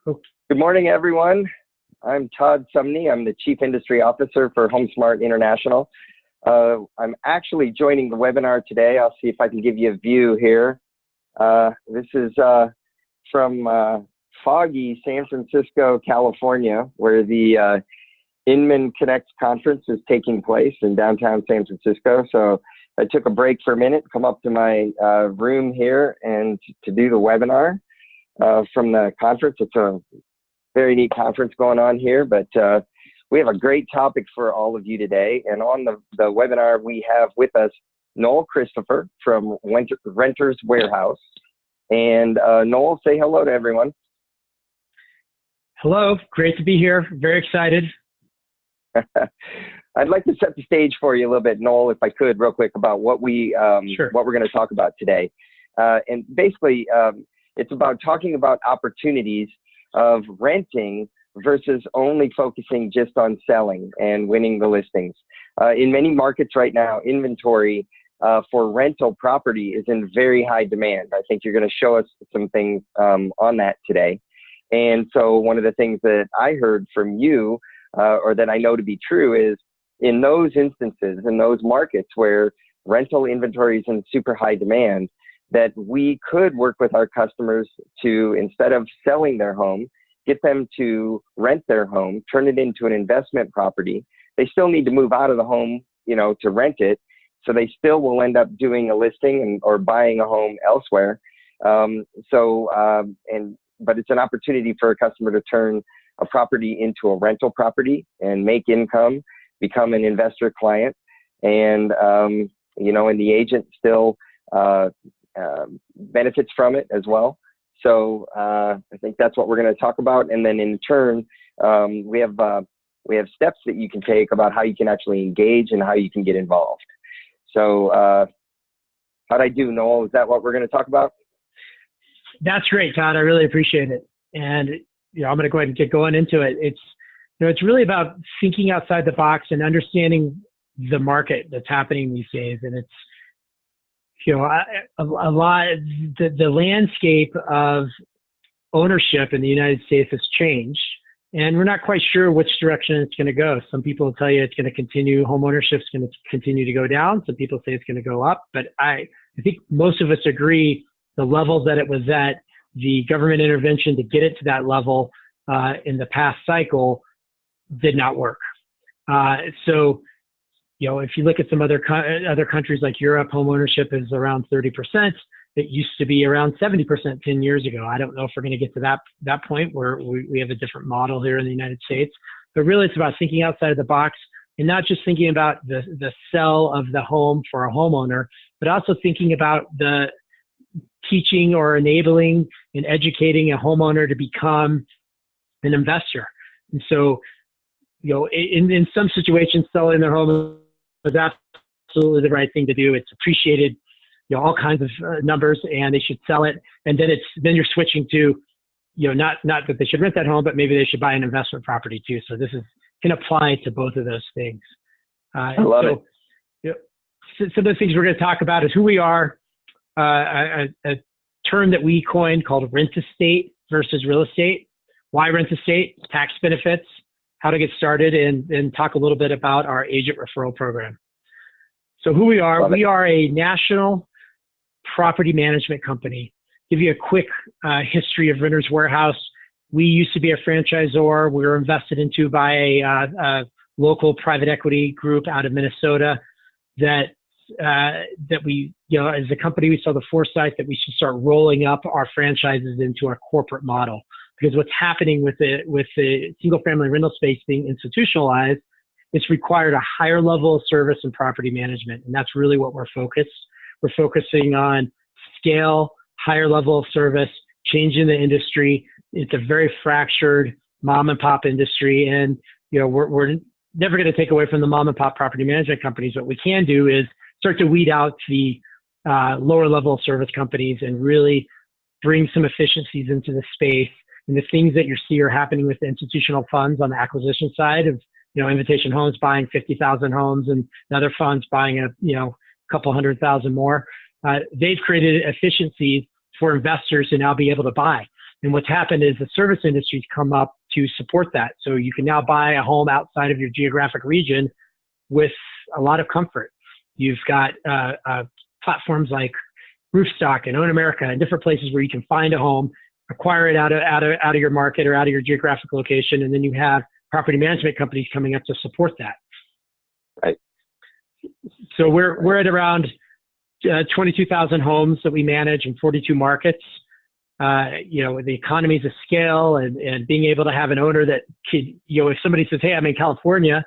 Okay. Good morning, everyone. I'm Todd Sumney. I'm the Chief Industry Officer for HomeSmart International. I'm actually joining the webinar today. I'll see if I can give you a view here. This is from foggy San Francisco, California, where the Inman Connect conference is taking place in downtown San Francisco. So I took a break for a minute, come up to my room here and to do the webinar from the conference. It's a very neat conference going on here, but we have a great topic for all of you today. And on the webinar, we have with us Noel Christopher from Renters Warehouse. And Noel, say hello to everyone. Hello, great to be here. Very excited. I'd like to set the stage for you a little bit, Noel, if I could, real quick, about what Sure. what we're going to talk about today. And basically, it's about talking about opportunities of renting versus only focusing just on selling and winning the listings. In many markets right now, inventory for rental property is in very high demand. I think you're going to show us some things on that today. And so one of the things that I heard from you, or that I know to be true, is in those instances, in those markets where rental inventory is in super high demand, that we could work with our customers to, instead of selling their home, get them to rent their home, turn it into an investment property. They still need to move out of the home, to rent it. So they still will end up doing a listing or buying a home elsewhere. But it's an opportunity for a customer to turn a property into a rental property and make income, become an investor client, and and the agent still benefits from it as well. So I think that's what we're going to talk about, and then in turn, we have steps that you can take about how you can actually engage and how you can get involved. So how'd I do, Noel? Is that what we're going to talk about? That's great, Todd. I really appreciate it. And I'm going to go ahead and get going into it. It's really about thinking outside the box and understanding the market that's happening these days. And it's a lot. The landscape of ownership in the United States has changed, and we're not quite sure which direction it's going to go. Some people tell you it's going to continue. Home ownership is going to continue to go down. Some people say it's going to go up. But I think most of us agree the level that it was at, the government intervention to get it to that level in the past cycle did not work. So, if you look at some other countries like Europe, home ownership is around 30%. It used to be around 70% 10 years ago. I don't know if we're going to get to that point where we have a different model here in the United States. But really, it's about thinking outside of the box and not just thinking about the sell of the home for a homeowner, but also thinking about the teaching or enabling and educating a homeowner to become an investor. And so, in some situations, selling their home is absolutely the right thing to do. It's appreciated, all kinds of numbers, and they should sell it. And then you're switching to, not that they should rent that home, but maybe they should buy an investment property too. So this can apply to both of those things. I love it. Some of the things we're going to talk about is who we are, a term that we coined called rent estate versus real estate. Why rent estate? Tax benefits, how to get started, and talk a little bit about our agent referral program. So who we are, we are a national property management company. Give you a quick history of Renters Warehouse. We used to be a franchisor. We were invested into by a local private equity group out of Minnesota that we, as a company, we saw the foresight that we should start rolling up our franchises into our corporate model. Because what's happening with the single-family rental space being institutionalized, it's required a higher level of service and property management, and that's really what we're focused. We're focusing on scale, higher level of service, changing the industry. It's a very fractured mom-and-pop industry, and we're never going to take away from the mom-and-pop property management companies. What we can do is start to weed out the lower level service companies and really bring some efficiencies into the space. And the things that you see are happening with the institutional funds on the acquisition side of, Invitation Homes buying 50,000 homes and other funds buying a couple 100,000 more. They've created efficiencies for investors to now be able to buy. And what's happened is the service industry's come up to support that. So you can now buy a home outside of your geographic region with a lot of comfort. You've got platforms like Roofstock and Own America and different places where you can find a home, acquire it out of your market or out of your geographic location, and then you have property management companies coming up to support that. Right. So we're at around 22,000 homes that we manage in 42 markets. The economies of scale and being able to have an owner that could, if somebody says, hey, I'm in California,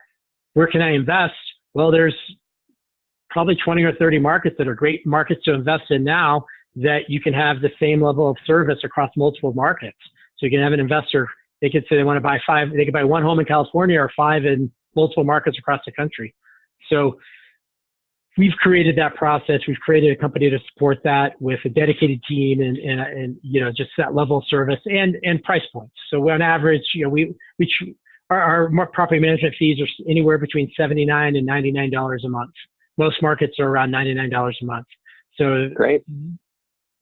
where can I invest? Well, there's probably 20 or 30 markets that are great markets to invest in now that you can have the same level of service across multiple markets. So you can have an investor, they could say they want to buy 5, they could buy 1 home in California or 5 in multiple markets across the country. So we've created that process. We've created a company to support that with a dedicated team and just that level of service and price points. So on average, our property management fees are anywhere between $79 and $99 a month. Most markets are around $99 a month. So great.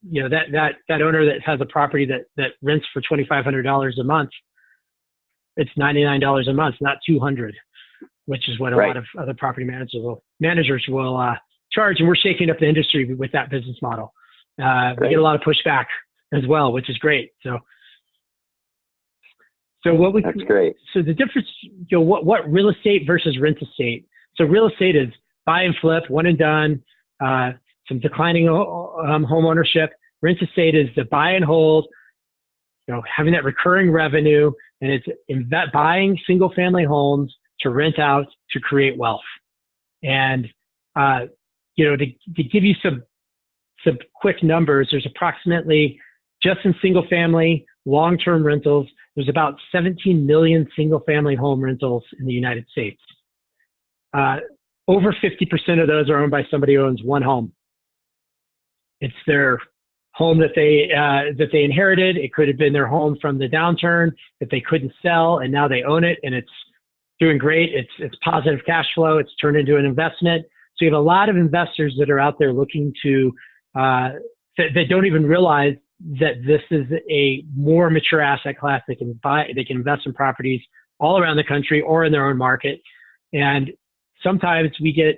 That owner that has a property that rents for $2,500 a month, it's $99 a month, not $200, which is what a lot of other property managers will charge. And we're shaking up the industry with that business model. We get a lot of pushback as well, which is great. So that's great. So the difference, what real estate versus rent estate. So real estate is buy and flip, one and done, some declining home ownership. Rent estate is the buy and hold, having that recurring revenue, and it's buying single family homes to rent out to create wealth. And to give you some quick numbers, there's approximately, just in single family long-term rentals, there's about 17 million single family home rentals in the United States. Over 50% of those are owned by somebody who owns one home. It's their home that they inherited. It could have been their home from the downturn that they couldn't sell, and now they own it, and it's doing great. It's positive cash flow. It's turned into an investment. So you have a lot of investors that are out there looking to that don't even realize that this is a more mature asset class. They can invest in properties all around the country or in their own market. And sometimes we get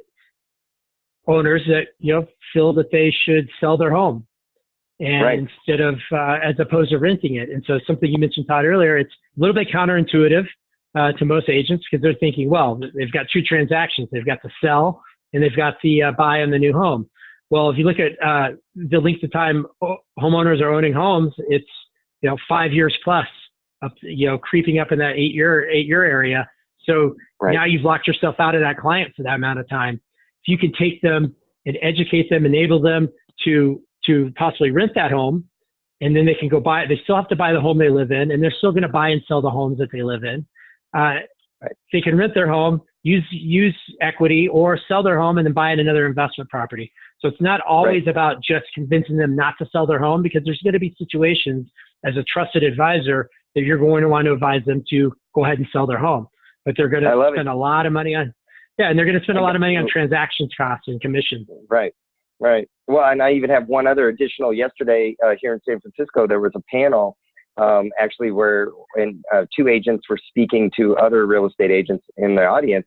owners that feel that they should sell their home, and instead of as opposed to renting it. And so something you mentioned, Todd, earlier, it's a little bit counterintuitive to most agents, because they're thinking, well, they've got 2 transactions. They've got the sell and they've got the buy on the new home. Well, if you look at the length of time homeowners are owning homes, it's 5 years plus, up, creeping up in that 8-year area. So now you've locked yourself out of that client for that amount of time. If you can take them and educate them, enable them to possibly rent that home, and then they can go buy it. They still have to buy the home they live in, and they're still going to buy and sell the homes that they live in. They can rent their home, use equity, or sell their home and then buy another investment property. So it's not always about just convincing them not to sell their home, because there's going to be situations as a trusted advisor that you're going to want to advise them to go ahead and sell their home. But they're going to spend a lot of money on, and they're going to spend a lot of money on transactions costs and commissions. Right. Well, and I even have one other additional. Yesterday here in San Francisco, there was a panel actually where 2 agents were speaking to other real estate agents in the audience,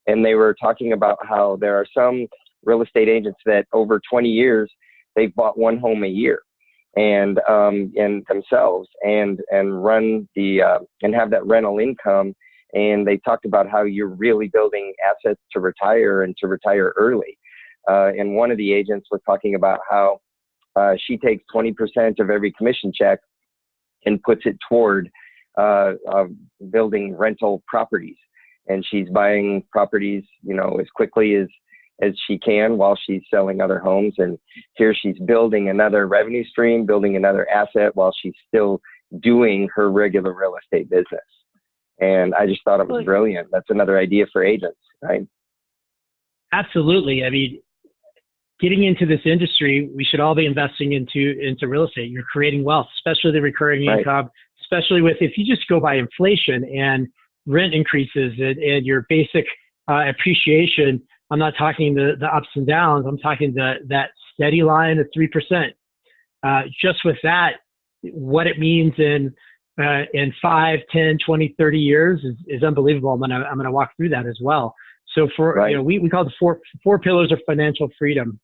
and they were talking about how there are some real estate agents that over 20 years they've bought 1 home a year, and themselves and run the and have that rental income. And they talked about how you're really building assets to retire, and to retire early. And one of the agents was talking about how she takes 20% of every commission check and puts it toward building rental properties. And she's buying properties, as quickly as she can while she's selling other homes. And here she's building another revenue stream, building another asset while she's still doing her regular real estate business. And I just thought it was brilliant. That's another idea for agents, right? Absolutely. I mean, getting into this industry, we should all be investing into real estate. You're creating wealth, especially the recurring income, especially if you just go by inflation and rent increases and your basic appreciation. I'm not talking the ups and downs. I'm talking that steady line of 3%. Just with that, what it means in 5, 10, 20, 30 years is unbelievable. I'm going to walk through that as well. So Right. we call it the four pillars of financial freedom.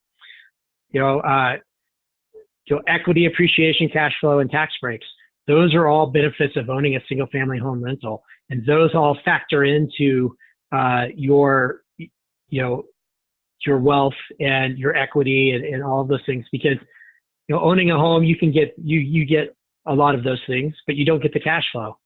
Equity, appreciation, cash flow, and tax breaks. Those are all benefits of owning a single family home rental. And those all factor into your wealth and your equity and all of those things, because owning a home, you get a lot of those things, but you don't get the cash flow,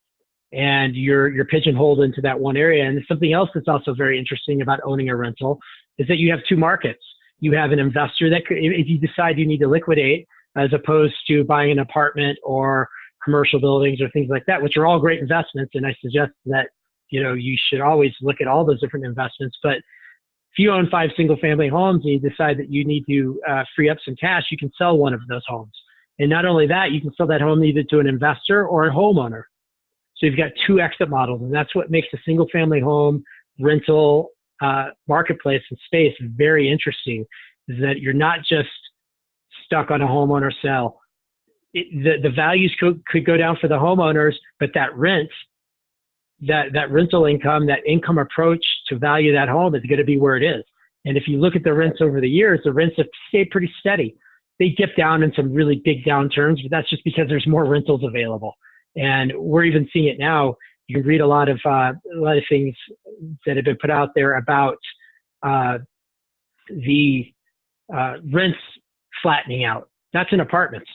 and you're pigeonholed into that one area. And something else that's also very interesting about owning a rental is that you have two markets. You have an investor that could, if you decide you need to liquidate, as opposed to buying an apartment or commercial buildings or things like that, which are all great investments. And I suggest that, you should always look at all those different investments. But if you own 5 single family homes and you decide that you need to free up some cash, you can sell one of those homes. And not only that, you can sell that home either to an investor or a homeowner. So you've got 2 exit models. And that's what makes a single family home rental marketplace and space very interesting, is that you're not just stuck on a homeowner sale. The values could go down for the homeowners, but that rent, that rental income, that income approach to value that home is going to be where it is. And if you look at the rents over the years, the rents have stayed pretty steady. They dip down in some really big downturns, but that's just because there's more rentals available. And we're even seeing it now. You can read a lot of things that have been put out there about the rents flattening out. That's in apartments.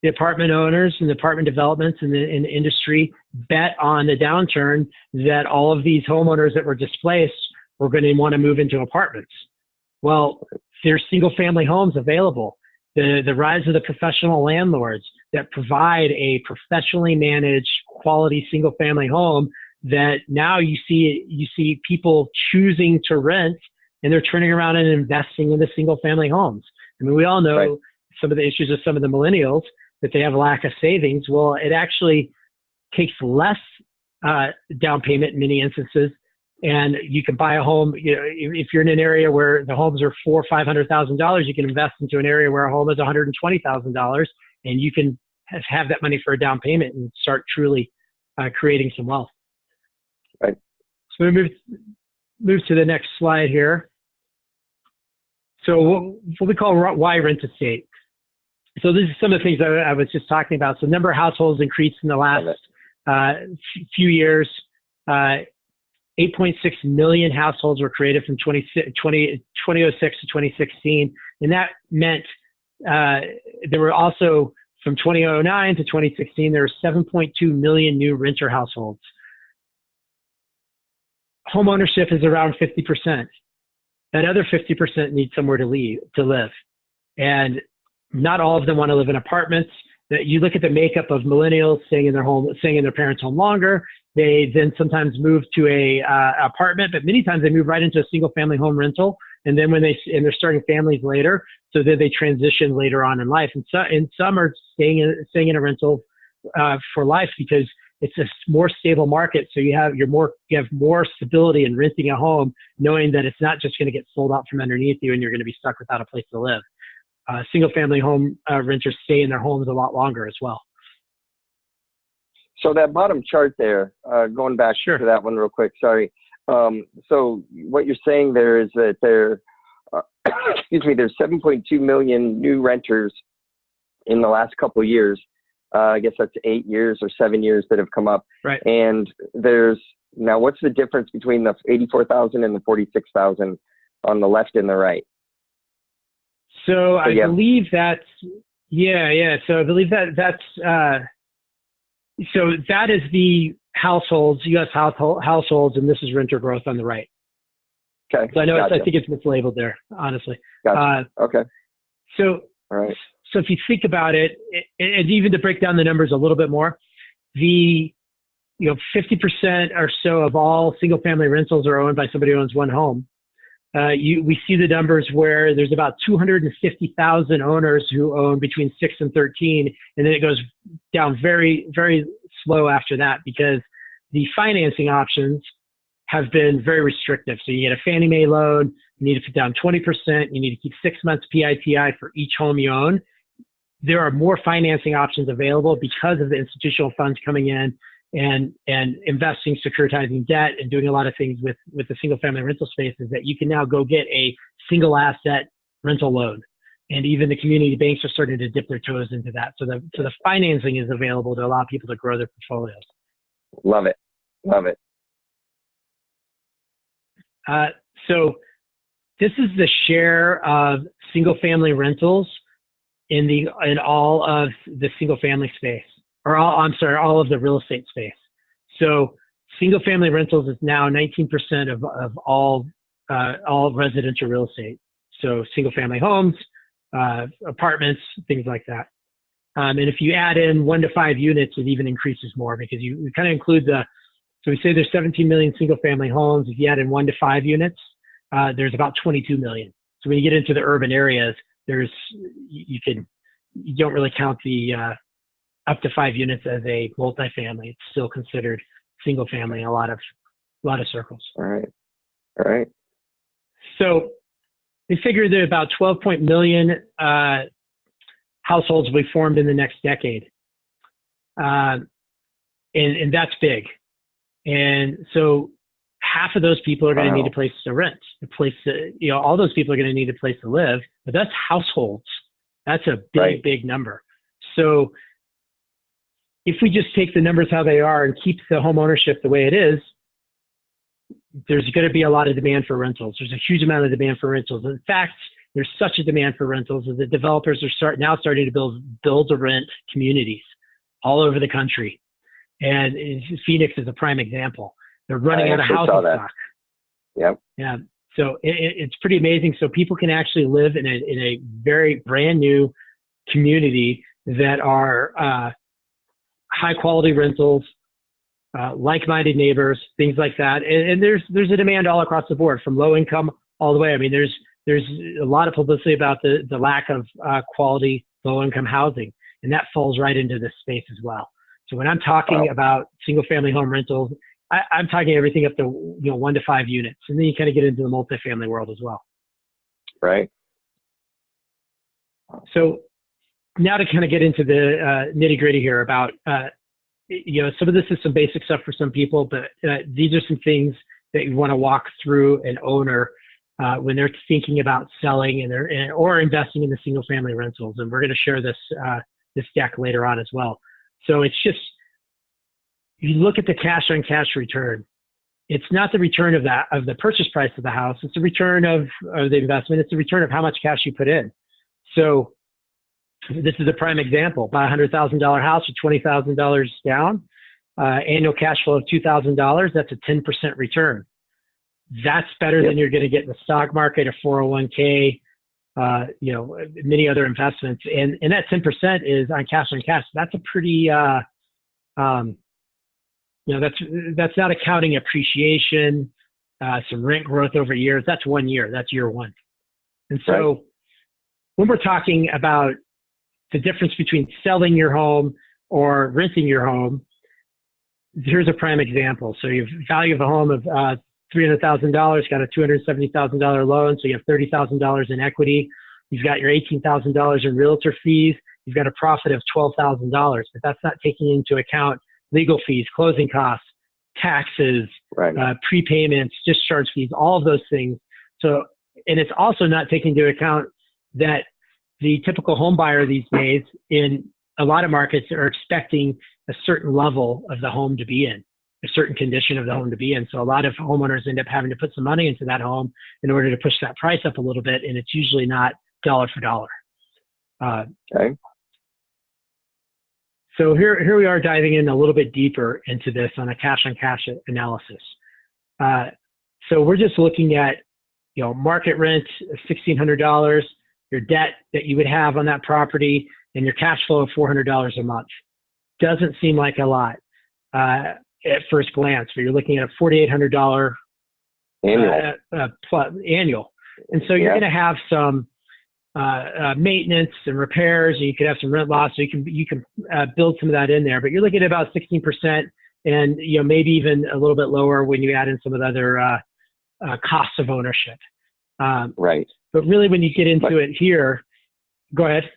The apartment owners and the apartment developments in the industry bet on the downturn that all of these homeowners that were displaced were going to want to move into apartments. Well, there's single family homes available. The rise of the professional landlords that provide a professionally managed quality single family home, that now you see people choosing to rent, and they're turning around and investing into single family homes. I mean, we all know right. Some of the issues of some of the millennials, that they have a lack of savings. Well, it actually takes less down payment in many instances, and you can buy a home. If you're in an area where the homes are $400,000 or $500,000, you can invest into an area where a home is $120,000, and you can have that money for a down payment and start truly creating some wealth. Right. So we move to the next slide here. So what we call why rent to state. So this is some of the things I was just talking about. So number of households increased in the last few years. 8.6 million households were created from 2006 to 2016. And that meant there were also, from 2009 to 2016, there were 7.2 million new renter households. Home ownership is around 50%. That other 50% need somewhere to live. And not all of them want to live in apartments. That you look at the makeup of millennials staying in their parents' home longer. They then sometimes move to a apartment, but many times they move right into a single family home rental. And then they're starting families later, so that they transition later on in life. And some are staying in a rental for life, because it's a more stable market. So you have more stability in renting a home, knowing that it's not just going to get sold out from underneath you and you're going to be stuck without a place to live. Single family home renters stay in their homes a lot longer as well. So that bottom chart there, going back to that one real quick, sorry. So what you're saying there is that there's 7.2 million new renters in the last couple of years. I guess that's 8 years or 7 years that have come up. Right. And now what's the difference between the 84,000 and the 46,000 on the left and the right? So I believe that's, So I believe that's, so that is the households, U.S. households, and this is renter growth on the right. Okay. So I know, I think it's mislabeled there, honestly. Gotcha. Okay. So, all right. So if you think about it, and even to break down the numbers a little bit more, 50% or so of all single family rentals are owned by somebody who owns one home. We see the numbers where there's about 250,000 owners who own between 6 and 13, and then it goes down very, very slow after that, because the financing options have been very restrictive. So you get a Fannie Mae loan, you need to put down 20%, you need to keep 6 months PITI for each home you own. there are more financing options available because of the institutional funds coming in and investing, securitizing debt, and doing a lot of things with the single family rental spaces, that you can now go get a single asset rental loan. And even the community banks are starting to dip their toes into that. So the financing is available to allow people to grow their portfolios. Love it. Love it. So this is the share of single family rentals in all of the single family space, or all of the real estate space. So single family rentals is now 19% of all residential real estate. So single family homes, apartments, things like that. And if you add in 1 to 5 units, it even increases more, because you kind of include so we say there's 17 million single family homes. If you add in 1 to 5 units, there's about 22 million. So when you get into the urban areas, you don't really count the up to 5 units as a multifamily. It's still considered single family in a lot of circles. All right. So they figure that about 12 million households will be formed in the next decade. And that's big. And so half of those people are going to need a place to rent, all those people are going to need a place to live, but that's households. That's a big number. So if we just take the numbers how they are and keep the home ownership the way it is, there's going to be a lot of demand for rentals. There's a huge amount of demand for rentals. In fact, there's such a demand for rentals that the developers are now starting to build to rent communities all over the country. And Phoenix is a prime example. They're running out of housing stock. Yep. Yeah. So it's pretty amazing. So people can actually live in a very brand new community that are high quality rentals, like-minded neighbors, things like that. And there's a demand all across the board, from low income all the way. I mean, there's a lot of publicity about the lack of quality low income housing, and that falls right into this space as well. So when I'm talking about single family home rentals, I'm talking everything up to 1 to 5 units, and then you kind of get into the multifamily world as well. Right. So now to kind of get into the nitty gritty here about some of this is some basic stuff for some people, but these are some things that you want to walk through an owner when they're thinking about selling or investing in the single family rentals. And we're going to share this deck later on as well. So it's just, you look at the cash on cash return. It's not the return of the purchase price of the house. It's the return of the investment. It's the return of how much cash you put in. So this is a prime example. Buy a $100,000 house with $20,000 down, annual cash flow of $2,000. That's a 10% return. That's better than you're going to get in the stock market, a 401k, many other investments. And that 10% is on cash. That's a pretty, that's not accounting appreciation, some rent growth over years. That's 1 year. That's year one. And so when we're talking about the difference between selling your home or renting your home, here's a prime example. So you value of a home of $300,000, got a $270,000 loan, so you have $30,000 in equity. You've got your $18,000 in realtor fees. You've got a profit of $12,000, but that's not taking into account legal fees, closing costs, taxes, prepayments, discharge fees, all of those things. So, and it's also not taking into account that the typical home buyer these days in a lot of markets are expecting a certain level of the home to be in, a certain condition of the home to be in. So a lot of homeowners end up having to put some money into that home in order to push that price up a little bit, and it's usually not dollar for dollar. So here we are diving in a little bit deeper into this on a cash on cash analysis. So we're just looking at, market rent of $1,600, your debt that you would have on that property, and your cash flow of $400 a month. Doesn't seem like a lot at first glance, but you're looking at a $4,800 annual. And so you're going to have some maintenance and repairs, and you could have some rent loss, so you can build some of that in there. But you're looking at about 16%, and maybe even a little bit lower when you add in some of the other costs of ownership. But really, when you get into it here, go ahead.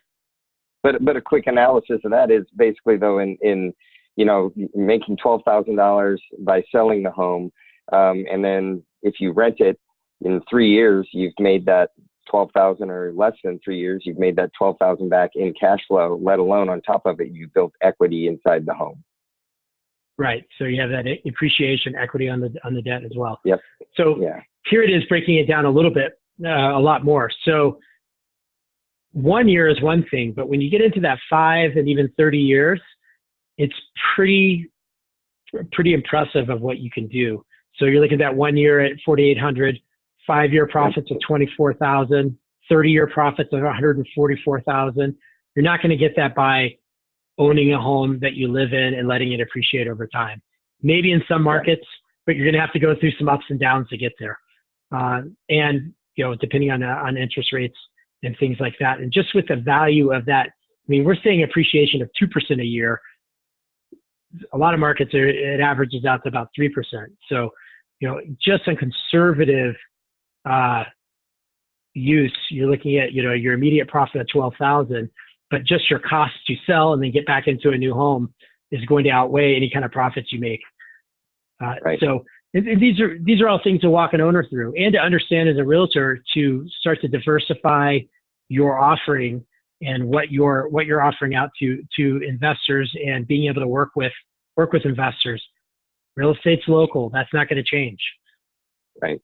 But a quick analysis of that is basically, though, in you know, making $12,000 by selling the home, and then if you rent it in 3 years, you've made that 12,000, or less than 3 years, you've made that 12,000 back in cash flow. Let alone on top of it, you built equity inside the home. Right. So you have that appreciation equity on the debt as well. Yep. So yeah. Here it is, breaking it down a little bit, a lot more. So 1 year is one thing, but when you get into that 5 and even 30 years, it's pretty impressive of what you can do. So you're looking at that 1 year at 4,800, 5-year profits of 24,000, 30-year profits of 144,000. You're not going to get that by owning a home that you live in and letting it appreciate over time. Maybe in some markets, but you're going to have to go through some ups and downs to get there. And, you know, depending on interest rates and things like that. And just with the value of that, I mean, we're seeing appreciation of 2% a year. A lot of markets, it averages out to about 3%. So, you know, just on conservative use, you're looking at, you know, your immediate profit of 12,000, but just your cost to sell and then get back into a new home is going to outweigh any kind of profits you make. Right. So these are all things to walk an owner through, and to understand as a realtor to start to diversify your offering and what you're offering out to investors, and being able to work with investors. Real estate's local. That's not going to change. Right.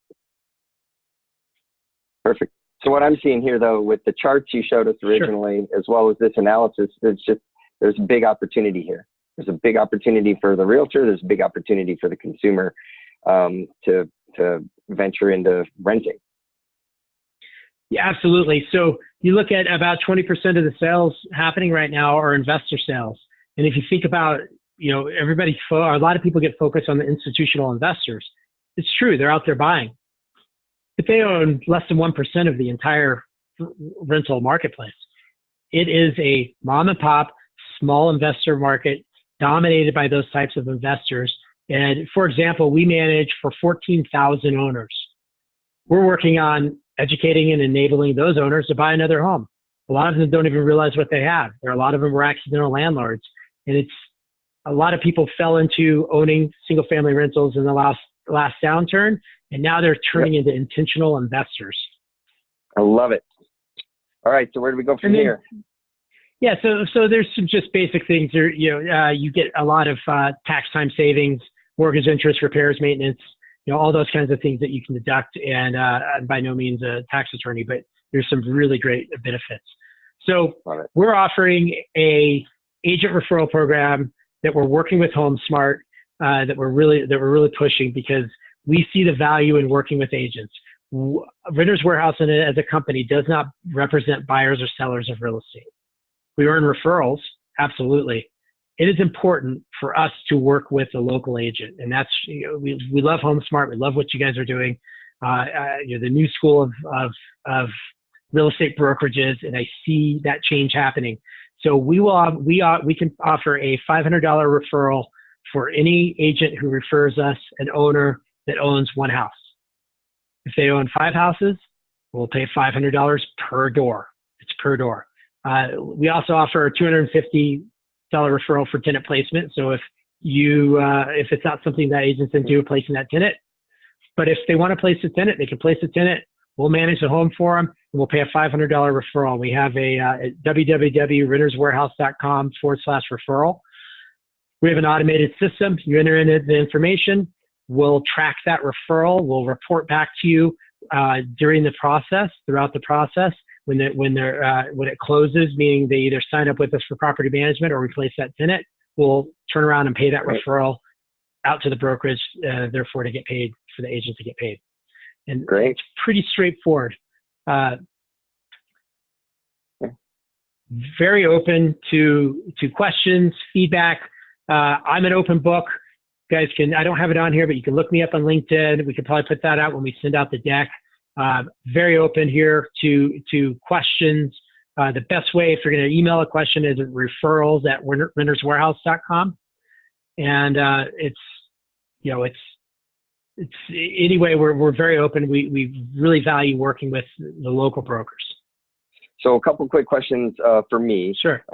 Perfect. So what I'm seeing here, though, with the charts you showed us originally, as well as this analysis, there's a big opportunity here. There's a big opportunity for the realtor. There's a big opportunity for the consumer to venture into renting. Yeah, absolutely. So you look at about 20% of the sales happening right now are investor sales. And if you think about, you know, a lot of people get focused on the institutional investors. It's true, they're out there buying, but they own less than 1% of the entire rental marketplace. It is a mom and pop, small investor market dominated by those types of investors. And for example, we manage for 14,000 owners. We're working on educating and enabling those owners to buy another home. A lot of them don't even realize what they have. A lot of them were accidental landlords. And a lot of people fell into owning single family rentals in the last downturn, and now they're turning into intentional investors. I love it. All right, so where do we go from here? Yeah, so there's some just basic things there. You know, you get a lot of tax time savings, mortgage interest, repairs, maintenance, you know, all those kinds of things that you can deduct. And I'm by no means a tax attorney, but there's some really great benefits. So we're offering a agent referral program that we're working with HomeSmart that we're really pushing, because we see the value in working with agents. Renters Warehouse as a company does not represent buyers or sellers of real estate. We earn referrals, absolutely. It is important for us to work with a local agent, and that's, you know, we love HomeSmart. We love what you guys are doing. You're the new school of real estate brokerages, and I see that change happening. So we can offer a $500 referral for any agent who refers us an owner that owns one house. If they own 5 houses, we'll pay $500 per door. It's per door. We also offer a $250 referral for tenant placement. So if it's not something that agents into placing that tenant, but if they want to place a tenant, they can place a tenant. We'll manage the home for them, and we'll pay a $500 referral. We have a www.renterswarehouse.com/referral. We have an automated system. You enter in the information. We'll track that referral. We'll report back to you during the process, throughout the process. When it closes, meaning they either sign up with us for property management or replace that tenant, we'll turn around and pay that referral out to the brokerage, therefore to get paid, for the agent to get paid. And it's pretty straightforward. Very open to questions, feedback. I'm an open book. You guys I don't have it on here, but you can look me up on LinkedIn. We could probably put that out when we send out the deck. Very open here to questions. The best way, if you're going to email a question, is referrals@renterswarehouse.com. And anyway, we're very open. We really value working with the local brokers. So a couple quick questions for me. Sure.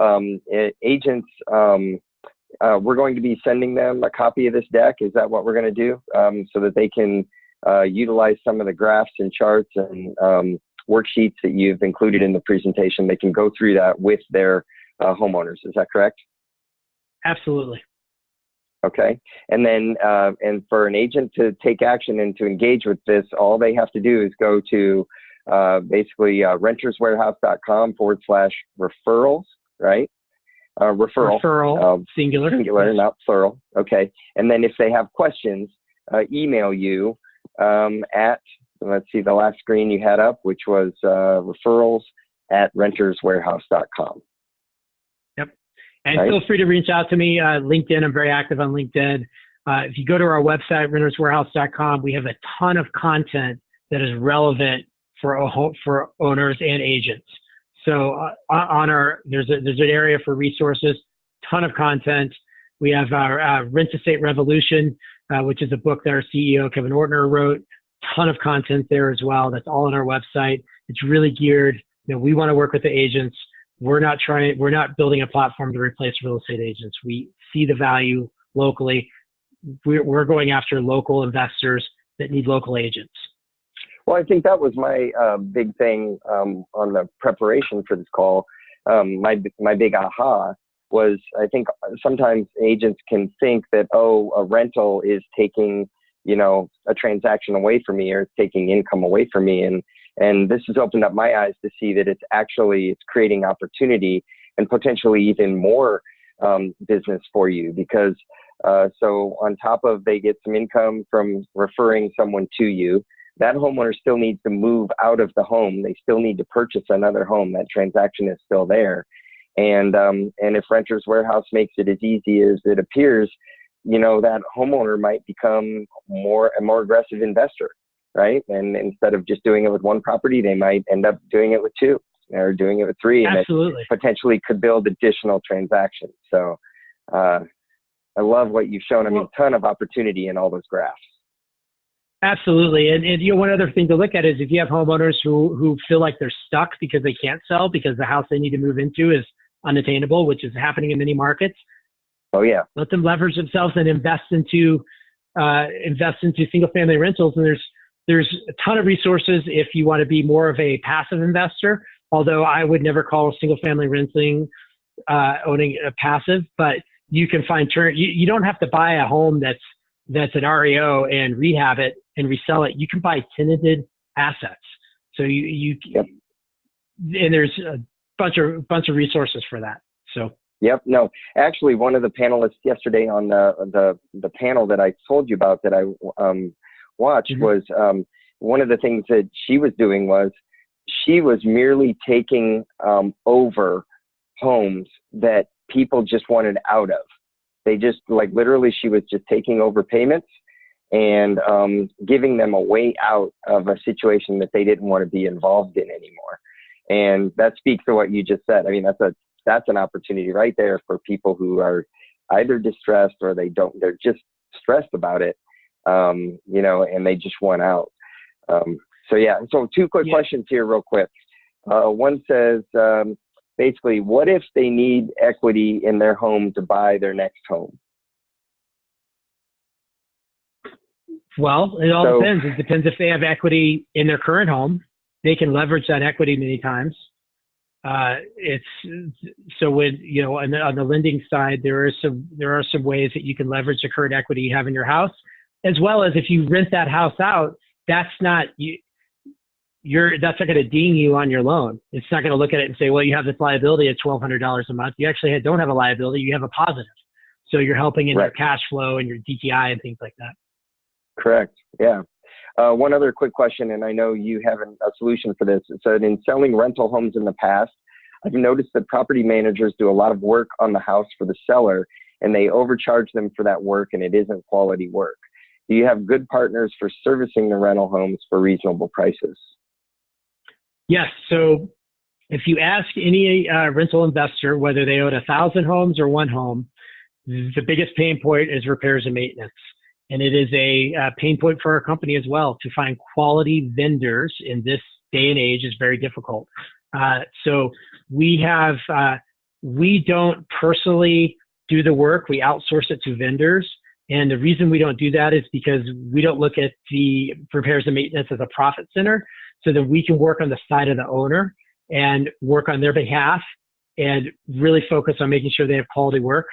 Agents, we're going to be sending them a copy of this deck. Is that what we're going to do, so that they can utilize some of the graphs and charts and worksheets that you've included in the presentation? They can go through that with their homeowners. Is that correct? Absolutely. Okay. And then, and for an agent to take action and to engage with this, all they have to do is go to basically renterswarehouse.com/referrals, right? Referral. Singular. Singular, yes. not plural. Okay. And then if they have questions, email you at, let's see, the last screen you had up, which was referrals@renterswarehouse.com. And feel free to reach out to me. LinkedIn, I'm very active on LinkedIn. If you go to our website, renterswarehouse.com, we have a ton of content that is relevant for owners and agents. So there's an area for resources, ton of content. We have our Rent Estate Revolution, which is a book that our CEO, Kevin Ortner, wrote. Ton of content there as well. That's all on our website. It's really geared. We want to work with the agents. We're not building a platform to replace real estate agents. We see the value locally. We're going after local investors that need local agents. Well, I think that was my big thing on the preparation for this call. My big aha was, I think sometimes agents can think that, oh, a rental is taking, a transaction away from me, or it's taking income away from me. And this has opened up my eyes to see that it's creating opportunity and potentially even more business for you, because so on top of they get some income from referring someone to you, that homeowner still needs to move out of the home. They still need to purchase another home. That transaction is still there. And if Renters Warehouse makes it as easy as it appears, that homeowner might become a more aggressive investor, right? And instead of just doing it with one property, they might end up doing it with two or doing it with three. Absolutely. And it potentially could build additional transactions. So I love what you've shown. I mean, a ton of opportunity in all those graphs. Absolutely. And one other thing to look at is if you have homeowners who feel like they're stuck because they can't sell because the house they need to move into is unattainable, which is happening in many markets. Oh yeah. Let them leverage themselves and invest into single family rentals. And there's a ton of resources if you want to be more of a passive investor, although I would never call single family renting owning a passive, but you can find you don't have to buy a home that's an REO and rehab it and resell it. You can buy tenanted assets. So Yep. And there's a bunch of resources for that. So yep. No, actually, one of the panelists yesterday on the panel that I told you about that I watched mm-hmm. was one of the things that she was doing was she was merely taking over homes that people just wanted out of. They just literally she was just taking over payments and giving them a way out of a situation that they didn't want to be involved in anymore. And that speaks to what you just said. I mean, that's an opportunity right there for people who are either distressed or they're just stressed about it, and they just want out. So yeah, so two quick questions here real quick. One says, basically, what if they need equity in their home to buy their next home? Well, it all depends. It depends if they have equity in their current home. They can leverage that equity many times. It's so when on the lending side, there are some ways that you can leverage the current equity you have in your house, as well as if you rent that house out. That's not that's not going to ding you on your loan. It's not going to look at it and say, well, you have this liability at $1,200 a month. You actually don't have a liability. You have a positive. So you're helping in your cash flow and your DTI and things like that. Correct. Yeah. One other quick question, and I know you have a solution for this. It said, in selling rental homes in the past, I've noticed that property managers do a lot of work on the house for the seller, and they overcharge them for that work, and it isn't quality work. Do you have good partners for servicing the rental homes for reasonable prices? Yes. So if you ask any rental investor, whether they own 1,000 homes or one home, the biggest pain point is repairs and maintenance. And it is a pain point for our company as well. To find quality vendors in this day and age is very difficult. So we have, we don't personally do the work. We outsource it to vendors. And the reason we don't do that is because we don't look at the repairs and maintenance as a profit center, so that we can work on the side of the owner and work on their behalf and really focus on making sure they have quality work.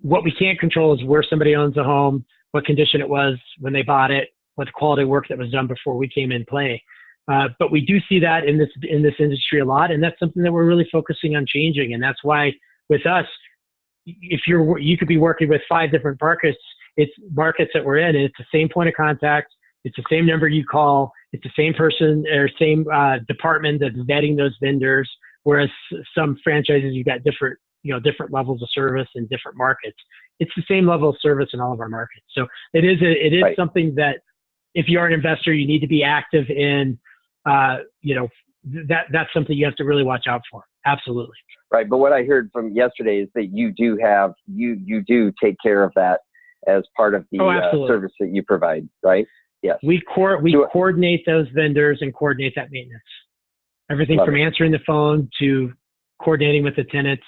What we can't control is where somebody owns a home, what condition it was when they bought it, what the quality work that was done before we came in play. But we do see that in this industry a lot, and that's something that we're really focusing on changing. And that's why with us, if you could be working with 5 different markets, it's markets that we're in, and it's the same point of contact, it's the same number you call, it's the same person or same department that's vetting those vendors. Whereas some franchises, you've got different levels of service in different markets. It's the same level of service in all of our markets. So it is right. Something that if you're an investor, you need to be active in. That's something you have to really watch out for. Absolutely. Right. But what I heard from yesterday is that you do take care of that as part of the service that you provide, right? Yes. We coordinate those vendors and coordinate that maintenance. Everything from answering the phone to coordinating with the tenants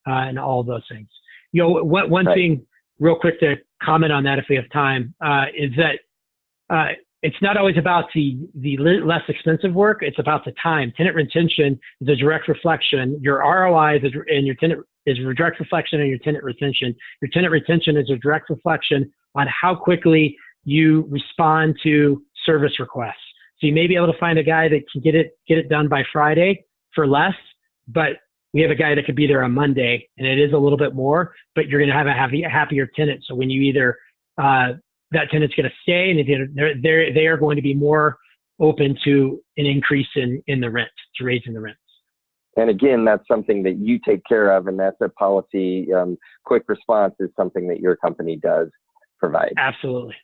and all of those things. One thing real quick to comment on that if we have time is that it's not always about the less expensive work. It's about the time. Tenant retention is a direct reflection. Your ROI is a direct reflection on your tenant retention. Your tenant retention is a direct reflection on how quickly you respond to service requests. So you may be able to find a guy that can get it done by Friday for less, but we have a guy that could be there on Monday, and it is a little bit more, but you're going to have a happier tenant. So when you either that tenant's going to stay, and they are going to be more open to an increase in the rent, to raising the rents. And again, that's something that you take care of, and that's a policy. Quick response is something that your company does provide. Absolutely.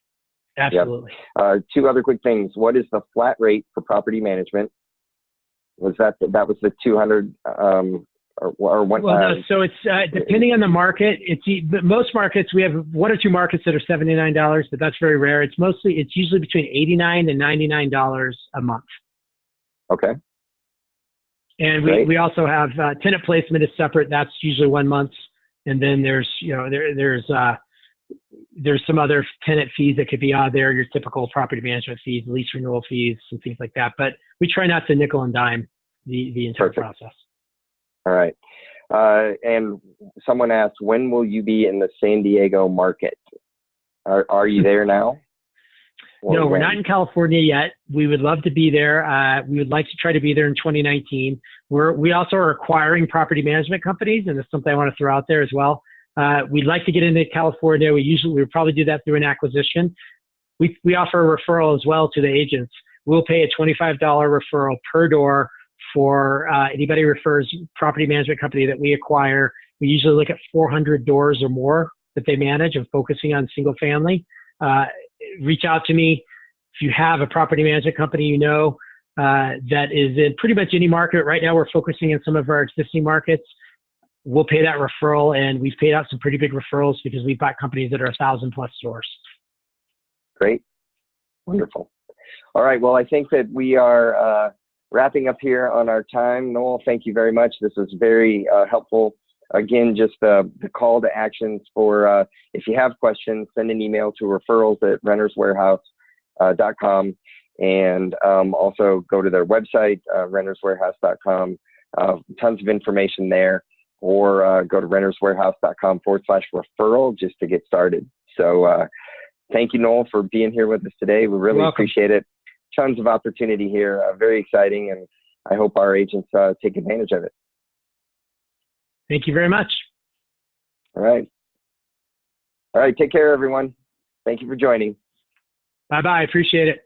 Absolutely. Yep. 2 other quick things. What is the flat rate for property management? Was that was the 200 or one? Well, no, so it's depending on the market. Most markets, we have 1 or 2 markets that are $79, but that's very rare. It's usually between $89 and $99 a month. Okay. And we also have tenant placement is separate. That's usually 1 month, and then there's there's some other tenant fees that could be out there, your typical property management fees, lease renewal fees, and things like that. But we try not to nickel and dime the entire process. All right. And someone asked, when will you be in the San Diego market? Are you there now? No, we're not in California yet. We would love to be there. We would like to try to be there in 2019. We also are acquiring property management companies, and that's something I want to throw out there as well. We'd like to get into California. We would probably do that through an acquisition. We offer a referral as well to the agents. We'll pay a $25 referral per door for anybody who refers property management company that we acquire. We usually look at 400 doors or more that they manage and focusing on single family. Reach out to me if you have a property management company that is in pretty much any market. Right now we're focusing on some of our existing markets. We'll pay that referral, and we've paid out some pretty big referrals because we've got companies that are 1,000+ stores. Great. Wonderful. All right. Well, I think that we are wrapping up here on our time. Noel, thank you very much. This was very helpful. Again, just the call to actions for if you have questions, send an email to referrals@renterswarehouse.com, and also go to their website, renterswarehouse.com. Tons of information there, or go to renterswarehouse.com/referral just to get started. So thank you, Noel, for being here with us today. We really appreciate it. Tons of opportunity here, very exciting, and I hope our agents take advantage of it. Thank you very much. All right. All right. Take care, everyone. Thank you for joining. Bye-bye. Appreciate it.